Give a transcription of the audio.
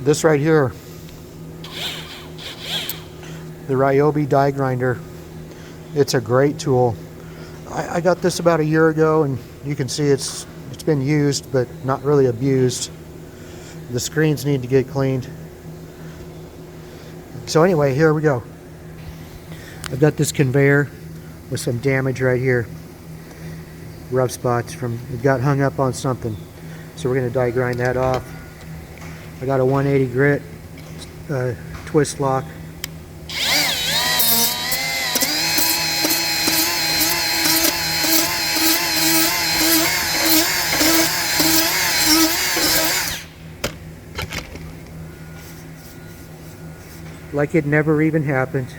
This right here, the Ryobi die grinder, it's a great tool. I got this about a year ago, and you can see it's been used but not really abused. The screens need to get cleaned. So anyway, here we go. I've got this conveyor with some damage right here. Rough spots from it got hung up on something. So we're going to die grind that off. I got a 180 grit twist lock. Like it never even happened.